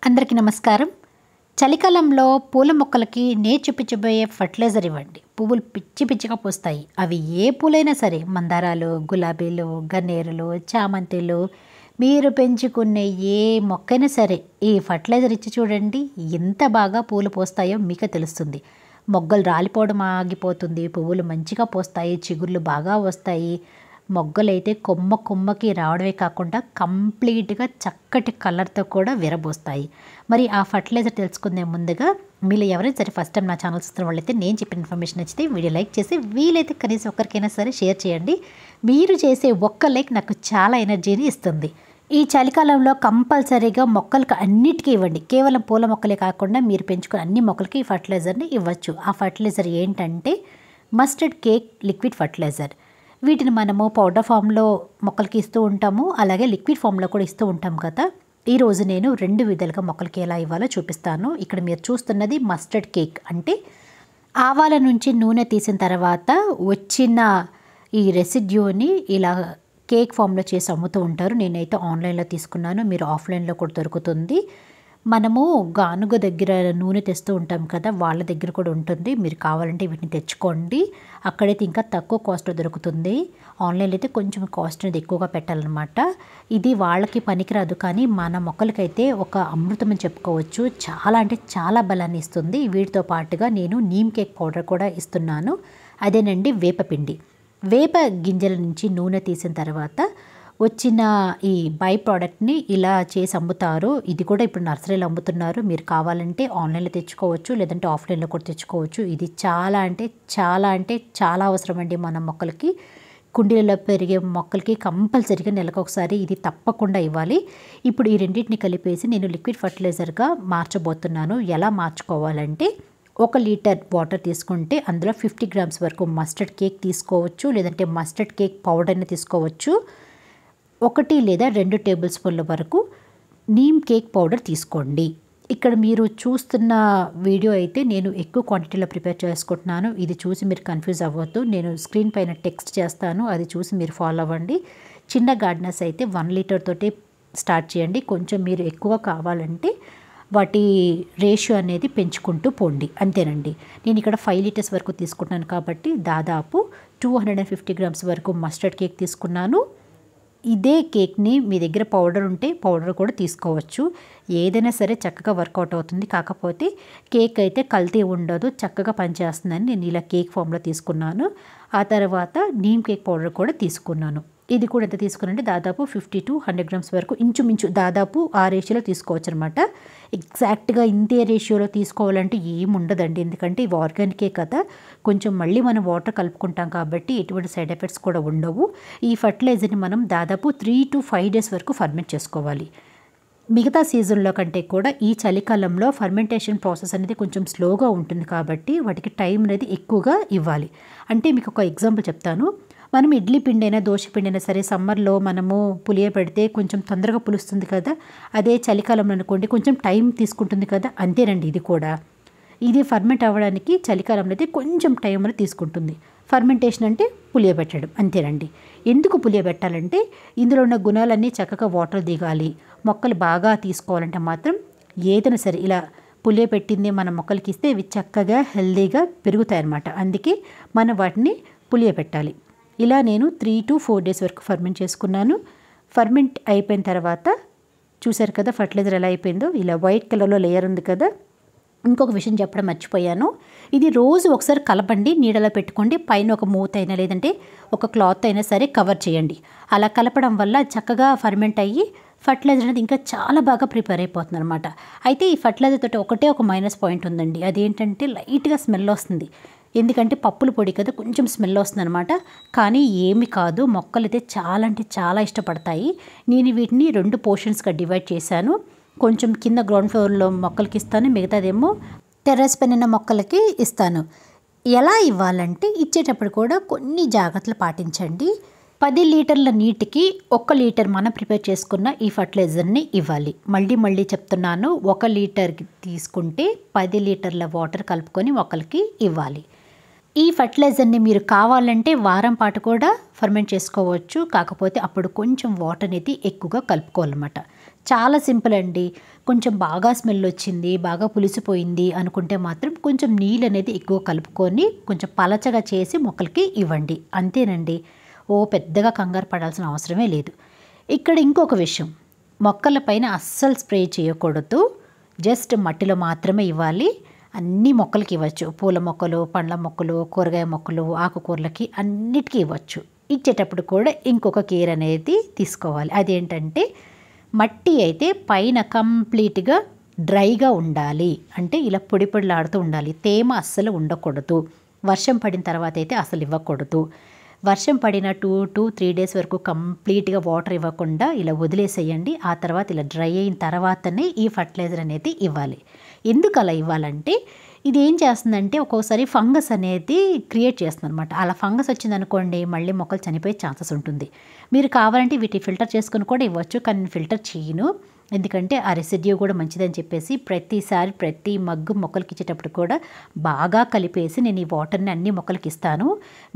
అందరికీ నమస్కారం. చలికాలంలో పూల మొక్కలకి చూపించబోయే ఫర్టిలైజర్ ఇవ్వండి. పువ్వులు పిచ్చి పిచ్చిగా పూస్తాయి. అవి ఏ పూలైనా సరే, మందారాలు, గులాబీలు, గన్నేరులు, చామంతులు, మీరు పెంచుకునే ఏ మొక్కైనా సరే ఈ ఫర్టిలైజర్ ఇచ్చి చూడండి, ఎంత బాగా పూలు పూస్తాయో మీకే తెలుస్తుంది. మొగ్గలు రాలిపోవడం ఆగిపోతుంది, పువ్వులు మంచిగా పూస్తాయి, చిగుర్లు బాగా వస్తాయి. మొగ్గలైతే కొమ్మ కొమ్మకి రావడమే కాకుండా కంప్లీట్గా చక్కటి కలర్తో కూడా విరబోస్తాయి. మరి ఆ ఫర్టిలైజర్ తెలుసుకునే ముందుగా మీలో ఎవరైనా సరే ఫస్ట్ టైం నా ఛానల్ చూస్తున్న వాళ్ళైతే నేను చెప్పిన ఇన్ఫర్మేషన్ నచ్చితే వీడియో లైక్ చేసి, వీలైతే కనీసం ఒక్కరికైనా సరే షేర్ చేయండి. మీరు చేసే ఒక్క లైక్ నాకు చాలా ఎనర్జీని ఇస్తుంది. ఈ చలికాలంలో కంపల్సరీగా మొక్కలకు అన్నిటికీ ఇవ్వండి. కేవలం పూల మొక్కలే కాకుండా మీరు పెంచుకునే అన్ని మొక్కలకి ఈ ఫర్టిలైజర్ని ఇవ్వచ్చు. ఆ ఫర్టిలైజర్ ఏంటంటే మస్టర్డ్ కేక్ లిక్విడ్ ఫర్టిలైజర్. వీటిని మనము పౌడర్ ఫామ్లో మొక్కలకి ఇస్తూ ఉంటాము, అలాగే లిక్విడ్ ఫామ్లో కూడా ఇస్తూ ఉంటాం కదా. ఈరోజు నేను 2 విధాలుగా మొక్కలకి ఎలా ఇవ్వాలో చూపిస్తాను. ఇక్కడ మీరు చూస్తున్నది మస్టర్డ్ కేక్, అంటే ఆవాల నుంచి నూనె తీసిన తర్వాత వచ్చిన ఈ రెసిడ్యూని ఇలా కేక్ ఫామ్లో చేసి అమ్ముతూ ఉంటారు. నేనైతే ఆన్లైన్లో తీసుకున్నాను, మీరు ఆఫ్లైన్లో కూడా దొరుకుతుంది. మనము గానుగ దగ్గర నూనె తెస్తూ ఉంటాం కదా, వాళ్ళ దగ్గర కూడా ఉంటుంది. మీరు కావాలంటే వీటిని తెచ్చుకోండి. అక్కడైతే ఇంకా తక్కువ కాస్ట్లో దొరుకుతుంది. ఆన్లైన్లో అయితే కొంచెం కాస్ట్ అనేది ఎక్కువగా పెట్టాలన్నమాట. ఇది వాళ్ళకి పనికిరాదు, కానీ మన మొక్కలకైతే ఒక అమృతం అని చెప్పుకోవచ్చు. చాలా అంటే చాలా బలాన్ని ఇస్తుంది. వీటితో పాటుగా నేను నీమ్ కేక్ పౌడర్ కూడా ఇస్తున్నాను. అదేనండి వేపపిండి. వేప గింజల నుంచి నూనె తీసిన తర్వాత వచ్చిన ఈ బై ప్రోడక్ట్ని ఇలా చేసి అమ్ముతారు. ఇది కూడా ఇప్పుడు నర్సరీలో అమ్ముతున్నారు. మీరు కావాలంటే ఆన్లైన్లో తెచ్చుకోవచ్చు, లేదంటే ఆఫ్లైన్లో కూడా తెచ్చుకోవచ్చు. ఇది చాలా అంటే చాలా అవసరం అండి మన మొక్కలకి. కుండీలలో పెరిగే మొక్కలకి కంపల్సరీగా నెలకు ఒకసారి ఇది తప్పకుండా ఇవ్వాలి. ఇప్పుడు ఈ రెండింటిని కలిపేసి నేను లిక్విడ్ ఫర్టిలైజర్గా మార్చబోతున్నాను. ఎలా మార్చుకోవాలంటే 1 లీటర్ వాటర్ తీసుకుంటే అందులో 50 గ్రామ్స్ వరకు మస్టర్డ్ కేక్ తీసుకోవచ్చు, లేదంటే మస్టర్డ్ కేక్ పౌడర్ని తీసుకోవచ్చు. 1 లేదా 2 టేబుల్ స్పూన్ల వరకు నీమ్ కేక్ పౌడర్ తీసుకోండి. ఇక్కడ మీరు చూస్తున్న వీడియో అయితే నేను ఎక్కువ క్వాంటిటీలో ప్రిపేర్ చేసుకుంటున్నాను. ఇది చూసి మీరు కన్ఫ్యూజ్ అవ్వద్దు. నేను స్క్రీన్ పైన టెక్స్ట్ చేస్తాను, అది చూసి మీరు ఫాలో అవ్వండి. చిన్న గార్డెనర్స్ అయితే 1 లీటర్ తోటి స్టార్ట్ చేయండి. కొంచెం మీరు ఎక్కువ కావాలంటే వాటి రేషియో అనేది పెంచుకుంటూ పోండి, అంతేనండి. నేను ఇక్కడ 5 లీటర్స్ వరకు తీసుకుంటున్నాను కాబట్టి దాదాపు 250 గ్రామ్స్ వరకు మస్టర్డ్ కేక్ తీసుకున్నాను. ఇదే కేక్ని మీ దగ్గర పౌడర్ ఉంటే పౌడర్ కూడా తీసుకోవచ్చు. ఏదైనా సరే చక్కగా వర్కౌట్ అవుతుంది. కాకపోతే కేక్ అయితే కల్తీ ఉండదు, చక్కగా పనిచేస్తుందని నేను ఇలా కేక్ ఫామ్లో తీసుకున్నాను. ఆ తర్వాత నీమ్ కేక్ పౌడర్ కూడా తీసుకున్నాను. ఇది కూడా ఎంత తీసుకున్నానంటే దాదాపు 50 to 100 గ్రామ్స్ వరకు, ఇంచుమించు దాదాపు ఆ రేషియోలో తీసుకోవచ్చు అనమాట. ఎగ్జాక్ట్గా ఇంతే రేషియోలో తీసుకోవాలంటే ఏమి ఉండదండి, ఎందుకంటే ఇవి ఆర్గానికే కదా. కొంచెం మళ్ళీ మనం వాటర్ కలుపుకుంటాం కాబట్టి ఎటువంటి సైడ్ ఎఫెక్ట్స్ కూడా ఉండవు. ఈ ఫర్టిలైజర్ని మనం దాదాపు 3 to 5 డేస్ వరకు ఫర్మెంట్ చేసుకోవాలి. మిగతా సీజన్లో కంటే కూడా ఈ చలికాలంలో ఫర్మెంటేషన్ ప్రాసెస్ అనేది కొంచెం స్లోగా ఉంటుంది కాబట్టి వాటికి టైం అనేది ఎక్కువగా ఇవ్వాలి. అంటే మీకు ఒక ఎగ్జాంపుల్ చెప్తాను. మనం ఇడ్లీ పిండి అయినా దోశ పిండి అయినా సరే సమ్మర్లో మనము పులియ పెడితే కొంచెం తొందరగా పులుస్తుంది కదా. అదే చలికాలంలో అనుకోండి కొంచెం టైం తీసుకుంటుంది కదా, అంతేనండి. ఇది కూడా ఇది ఫర్మెంట్ అవ్వడానికి చలికాలంలో అయితే కొంచెం టైం అనేది తీసుకుంటుంది. ఫర్మెంటేషన్ అంటే పులియబెట్టడం, అంతేనండి. ఎందుకు పులియబెట్టాలంటే ఇందులో ఉన్న గుణాలన్నీ చక్కగా వాటర్ దిగాలి. మొక్కలు బాగా తీసుకోవాలంటే మాత్రం ఏదైనా సరే ఇలా పులియబెట్టింది మన మొక్కలకి ఇస్తే ఇవి చక్కగా హెల్దీగా పెరుగుతాయి అన్నమాట. అందుకే మనం వాటిని పులియబెట్టాలి. ఇలా నేను 3 to 4 డేస్ వరకు ఫర్మెంట్ చేసుకున్నాను. ఫర్మెంట్ అయిపోయిన తర్వాత చూసారు కదా ఫర్టిలైజర్ ఎలా అయిపోయిందో, ఇలా వైట్ కలర్లో లేయర్ ఉంది కదా. ఇంకొక విషయం చెప్పడం మర్చిపోయాను. ఇది రోజు ఒకసారి కలపండి, నీడలో పెట్టుకోండి. పైన ఒక మూత అయినా లేదంటే ఒక క్లాత్ అయినా సరే కవర్ చేయండి. అలా కలపడం వల్ల చక్కగా ఫర్మెంట్ అయ్యి ఫర్టిలైజర్ అనేది ఇంకా చాలా బాగా ప్రిపేర్ అయిపోతుంది అనమాట. అయితే ఈ ఫర్టిలైజర్ తోటి ఒక మైనస్ పాయింట్ ఉందండి. అదేంటంటే లైట్గా స్మెల్ వస్తుంది. ఎందుకంటే పప్పుల పొడి కదా, కొంచెం స్మెల్ వస్తుంది అనమాట. కానీ ఏమి కాదు, మొక్కలు అయితే చాలా అంటే చాలా ఇష్టపడతాయి. నేను వీటిని 2 పోర్షన్స్గా డివైడ్ చేశాను. కొంచెం కింద గ్రౌండ్ ఫ్లోర్లో మొక్కలకి ఇస్తాను, మిగతాదేమో టెర్రస్ పైన మొక్కలకి ఇస్తాను. ఎలా ఇవ్వాలంటే ఇచ్చేటప్పుడు కూడా కొన్ని జాగ్రత్తలు పాటించండి. 10 లీటర్ల నీటికి 1 లీటర్ మనం ప్రిపేర్ చేసుకున్న ఈ ఫర్టిలైజర్ని ఇవ్వాలి. మళ్ళీ చెప్తున్నాను, 1 లీటర్ తీసుకుంటే 10 లీటర్ల వాటర్ కలుపుకొని మొక్కలకి ఇవ్వాలి. ఈ ఫర్టిలైజర్ని మీరు కావాలంటే వారం పాటు కూడా ఫర్మెంట్ చేసుకోవచ్చు. కాకపోతే అప్పుడు కొంచెం వాటర్ అనేది ఎక్కువగా కలుపుకోవాలన్నమాట. చాలా సింపుల్ అండి. కొంచెం బాగా స్మెల్ వచ్చింది, బాగా పులిసిపోయింది అనుకుంటే మాత్రం కొంచెం నీళ్ళు అనేది ఎక్కువ కలుపుకొని కొంచెం పలచగా చేసి మొక్కలకి ఇవ్వండి. అంతేనండి. పెద్దగా కంగారు పడాల్సిన అవసరమే లేదు. ఇక్కడ ఇంకొక విషయం, మొక్కల పైన అస్సలు స్ప్రే చేయకూడదు. జస్ట్ మట్టిలో మాత్రమే ఇవ్వాలి. అన్ని మొక్కలకి ఇవ్వచ్చు. పూల మొక్కలు, పండ్ల మొక్కలు, కూరగాయ మొక్కలు, ఆకుకూరలకి అన్నిటికీ ఇవ్వచ్చు. ఇచ్చేటప్పుడు కూడా ఇంకొక కేర్ అనేది తీసుకోవాలి. అదేంటంటే మట్టి అయితే పైన కంప్లీట్గా డ్రైగా ఉండాలి. అంటే ఇలా పొడి పొడిలాడుతూ ఉండాలి. తేమ అస్సలు ఉండకూడదు. వర్షం పడిన తర్వాత అయితే అసలు ఇవ్వకూడదు. వర్షం పడిన 2 to 3 డేస్ వరకు కంప్లీట్గా వాటర్ ఇవ్వకుండా ఇలా వదిలేసేయండి. ఆ తర్వాత ఇలా డ్రై అయిన తర్వాతనే ఈ ఫర్టిలైజర్ అనేది ఇవ్వాలి. ఎందుకు అలా ఇవ్వాలంటే ఇది ఏం చేస్తుందంటే ఒక్కోసారి ఫంగస్ అనేది క్రియేట్ చేస్తుంది అనమాట. అలా ఫంగస్ వచ్చిందనుకోండి మళ్ళీ మొక్కలు చనిపోయే ఛాన్సెస్ ఉంటుంది. మీరు కావాలంటే వీటి ఫిల్టర్ చేసుకొని కూడా ఇవ్వచ్చు. కానీ నేను ఫిల్టర్ చేయను. ఎందుకంటే ఆ రెసిడ్యూ కూడా మంచిదని చెప్పేసి ప్రతిసారి ప్రతి మగ్గు మొక్కలకి ఇచ్చేటప్పుడు కూడా బాగా కలిపేసి నేను ఈ వాటర్ని అన్ని మొక్కలకి ఇస్తాను.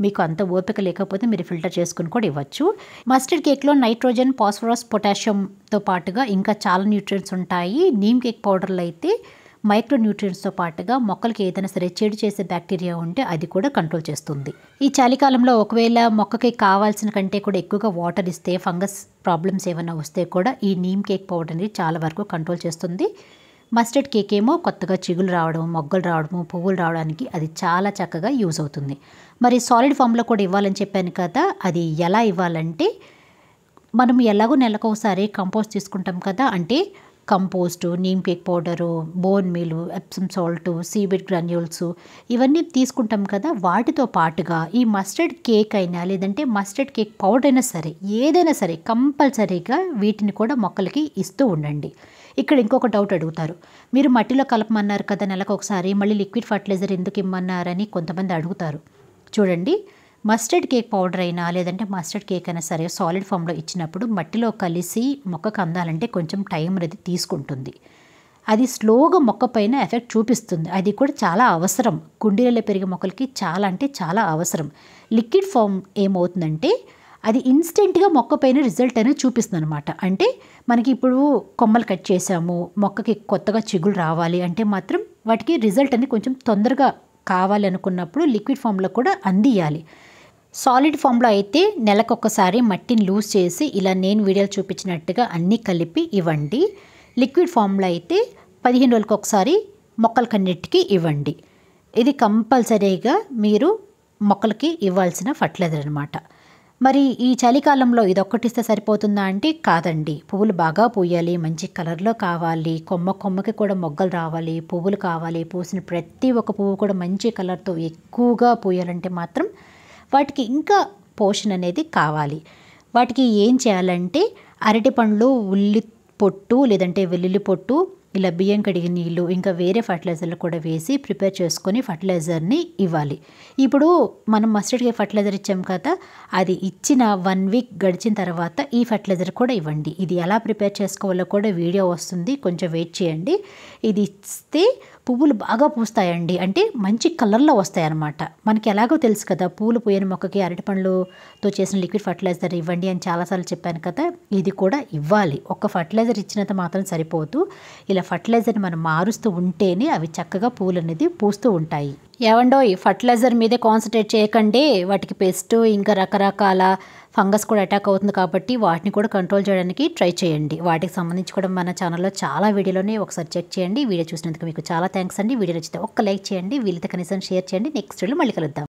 మీకు అంత ఓపిక లేకపోతే మీరు ఫిల్టర్ చేసుకుని కూడా ఇవ్వచ్చు. మస్టర్డ్ కేక్లో నైట్రోజన్, ఫాస్ఫరస్, పొటాషియంతో పాటుగా ఇంకా చాలా న్యూట్రియంట్స్ ఉంటాయి. నీమ్ కేక్ పౌడర్లో అయితే మైక్రో న్యూట్రియంట్స్తో పాటుగా మొక్కలకి ఏదైనా సరే చెడు చేసే బ్యాక్టీరియా ఉంటే అది కూడా కంట్రోల్ చేస్తుంది. ఈ చలికాలంలో ఒకవేళ మొక్కకి కావాల్సిన కంటే కూడా ఎక్కువగా వాటర్ ఇస్తే ఫంగస్ ప్రాబ్లమ్స్ ఏమైనా వస్తే కూడా ఈ నీమ్ కేక్ పౌడర్ అనేది చాలా వరకు కంట్రోల్ చేస్తుంది. మస్టర్డ్ కేక్ ఏమో కొత్తగా చిగులు రావడం, మొగ్గలు రావడము, పువ్వులు రావడానికి అది చాలా చక్కగా యూజ్ అవుతుంది. మరి సాలిడ్ ఫామ్లో కూడా ఇవ్వాలని చెప్పాను కదా, అది ఎలా ఇవ్వాలంటే మనం ఎలాగో నెలకు ఒకసారి కంపోస్ట్ తీసుకుంటాం కదా, అంటే compost, neem cake powder, bone meal, Epsom salt, seaweed granules ఇవన్నీ తీసుకుంటాం కదా, వాటితో పాటుగా ఈ మస్టర్డ్ కేక్ అయినా లేదంటే మస్టర్డ్ కేక్ పౌడర్ అయినా సరే ఏదైనా సరే కంపల్సరీగా వీటిని కూడా మొక్కలకి ఇస్తూ ఉండండి. ఇక్కడ ఇంకొక డౌట్ అడుగుతారు, మీరు మట్టిలో కలపమన్నారు కదా నెలకు ఒకసారి, మళ్ళీ లిక్విడ్ ఫర్టిలైజర్ ఎందుకు ఇమ్మన్నారని కొంతమంది అడుగుతారు. చూడండి, మస్టర్డ్ కేక్ పౌడర్ అయినా లేదంటే మస్టర్డ్ కేక్ అయినా సరే సాలిడ్ ఫామ్లో ఇచ్చినప్పుడు మట్టిలో కలిసి మొక్కకు అందాలంటే కొంచెం టైం అనేది తీసుకుంటుంది. అది స్లోగా మొక్క పైన ఎఫెక్ట్ చూపిస్తుంది. అది కూడా చాలా అవసరం. కుండీలలో పెరిగే మొక్కలకి చాలా అంటే చాలా అవసరం. లిక్విడ్ ఫామ్ ఏమవుతుందంటే అది ఇన్స్టెంట్గా మొక్క పైన రిజల్ట్ అనేది చూపిస్తుంది అనమాట. అంటే మనకి ఇప్పుడు కొమ్మలు కట్ చేసాము, మొక్కకి కొత్తగా చిగులు రావాలి అంటే మాత్రం వాటికి రిజల్ట్ అనేది కొంచెం తొందరగా కావాలి అనుకున్నప్పుడు లిక్విడ్ ఫామ్లో కూడా అందియాలి. సాలిడ్ ఫామ్లో అయితే నెలకొకసారి మట్టిని లూజ్ చేసి ఇలా నేను వీడియోలు చూపించినట్టుగా అన్నీ కలిపి ఇవ్వండి. లిక్విడ్ ఫామ్లో అయితే 15 రోజులకు ఒకసారి మొక్కలకన్నిటికీ ఇవ్వండి. ఇది కంపల్సరీగా మీరు మొక్కలకి ఇవ్వాల్సిన ఫర్టిలైజర్ అనమాట. మరి ఈ చలికాలంలో ఇదొక్కటి ఇస్తే సరిపోతుందా అంటే కాదండి. పువ్వులు బాగా పూయాలి, మంచి కలర్లో కావాలి, కొమ్మకి కూడా మొగ్గలు రావాలి, పువ్వులు కావాలి. పూసిన ప్రతి ఒక్క పువ్వు కూడా మంచి కలర్తో ఎక్కువగా పూయాలంటే మాత్రం వాటికి ఇంకా పోషణ అనేది కావాలి. వాటికి ఏం చేయాలంటే అరటి పండ్లు, ఉల్లి పొట్టు లేదంటే వెల్లుల్లి పొట్టు, ఇలా బియ్యం కడిగిన నీళ్ళు ఇంకా వేరే ఫర్టిలైజర్లు కూడా వేసి ప్రిపేర్ చేసుకొని ఫర్టిలైజర్ని ఇవ్వాలి. ఇప్పుడు మనం మస్టర్డ్ కేక్ ఫర్టిలైజర్ ఇచ్చాం కదా, అది ఇచ్చిన 1 వీక్ గడిచిన తర్వాత ఈ ఫర్టిలైజర్ కూడా ఇవ్వండి. ఇది ఎలా ప్రిపేర్ చేసుకోవాలో కూడా వీడియో వస్తుంది, కొంచెం వెయిట్ చేయండి. ఇది ఇస్తే పువ్వులు బాగా పూస్తాయండి. అంటే మంచి కలర్లో వస్తాయి అన్నమాట. మనకి ఎలాగో తెలుసు కదా, పూలు పూయని మొక్కకి అరటిపండ్లతో చేసిన లిక్విడ్ ఫర్టిలైజర్ ఇవ్వండి అని చాలాసార్లు చెప్పాను కదా, ఇది కూడా ఇవ్వాలి. ఒక్క ఫర్టిలైజర్ ఇచ్చినంత మాత్రం సరిపోదు. ఇలా ఫర్టిలైజర్ని మనం మారుస్తూ ఉంటేనే అవి చక్కగా పూలు అనేది పూస్తూ ఉంటాయి. ఏవండోయ్, ఫర్టిలైజర్ మీదే కాన్సన్ట్రేట్ చేయకండి. వాటికి పెస్ట్ ఇంకా రకరకాల ఫంగస్ కూడా అటాక్ అవుతుంది కాబట్టి వాటిని కూడా కంట్రోల్ చేయడానికి ట్రై చేయండి. వాటికి సంబంధించి కూడా మన ఛానల్లో చాలా వీడియోలోనే ఒకసారి చెక్ చేయండి. వీడియో చూసినందుకు మీకు చాలా థ్యాంక్స్ అండి. వీడియో నచ్చితే ఒక్క లైక్ చేయండి, వీలైతే కనీసం షేర్ చేయండి. నెక్స్ట్ వీడియోలో మళ్ళీ కలుద్దాం.